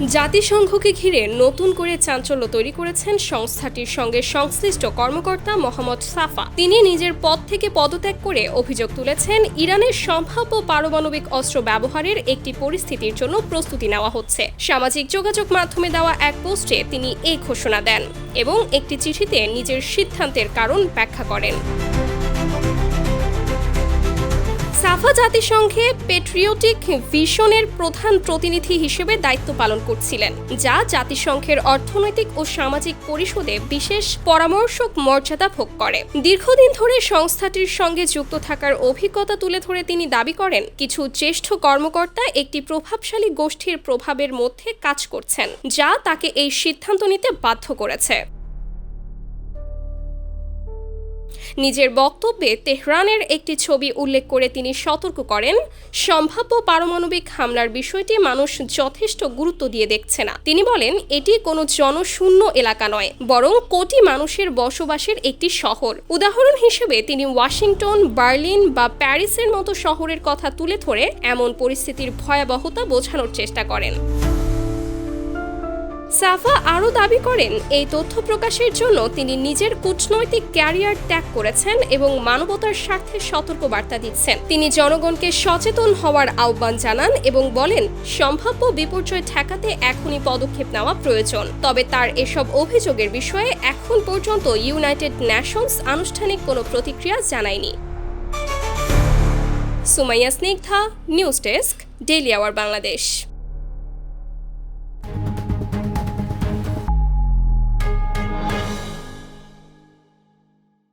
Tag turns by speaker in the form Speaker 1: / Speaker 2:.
Speaker 1: জাতিসংঘকে ঘিরে নতুন করে চাঞ্চল্য তৈরি করেছেন সংস্থাটির সঙ্গে সংশ্লিষ্ট কর্মকর্তা মোহাম্মদ সাফা। তিনি নিজের পদ থেকে পদত্যাগ করে অভিযোগ তুলেছেন, ইরানের সম্ভাব্য পারমাণবিক অস্ত্র ব্যবহারের একটি পরিস্থিতির জন্য প্রস্তুতি নেওয়া হচ্ছে। সামাজিক যোগাযোগ মাধ্যমে দেওয়া এক পোস্টে তিনি এই ঘোষণা দেন এবং একটি চিঠিতে নিজের সিদ্ধান্তের কারণ ব্যাখ্যা করেন। সাফা জাতিসংঘে পেট্রিয়টিক ভিশনের প্রধান প্রতিনিধি হিসেবে দায়িত্ব পালন করছিলেন, যা জাতিসংঘের অর্থনৈতিক ও সামাজিক পরিষদে বিশেষ পরামর্শক মর্যাদা ভোগ করে। দীর্ঘদিন ধরে সংস্থাটির সঙ্গে যুক্ত থাকার অভিজ্ঞতা তুলে ধরে তিনি দাবি করেন, কিছু জ্যেষ্ঠ কর্মকর্তা একটি প্রভাবশালী গোষ্ঠীর প্রভাবের মধ্যে কাজ করছেন, যা তাকে এই সিদ্ধান্ত নিতে বাধ্য করেছে। নিজের বক্তব্যে তেহরানের একটি ছবি উল্লেখ করে তিনি সতর্ক করেন, সম্ভাব্য পারমাণবিক হামলার বিষয়টি মানুষ যথেষ্ট গুরুত্ব দিয়ে দেখছে না। তিনি বলেন, এটি কোনো জনশূন্য এলাকা নয়, বরং কোটি মানুষের বসবাসের একটি শহর। উদাহরণ হিসেবে তিনি ওয়াশিংটন, বার্লিন বা প্যারিসের মতো শহরের কথা তুলে ধরে এমন পরিস্থিতির ভয়াবহতা বোঝানোর চেষ্টা করেন। সাফা আরও দাবি করেন, এই তথ্য প্রকাশের জন্য তিনি নিজের কূটনৈতিক ক্যারিয়ার ত্যাগ করেছেন এবং মানবতার স্বার্থে সতর্কবার্তা দিচ্ছেন। তিনি জনগণকে সচেতন হওয়ার আহ্বান জানান এবং বলেন, সম্ভাব্য বিপর্যয় ঠেকাতে এখনই পদক্ষেপ নেওয়া প্রয়োজন। তবে তার এসব অভিযোগের বিষয়ে এখন পর্যন্ত ইউনাইটেড নেশনস আনুষ্ঠানিক কোনো প্রতিক্রিয়া জানায়নি। Sumaiya Snigdha, news desk, Daily Our Bangladesh.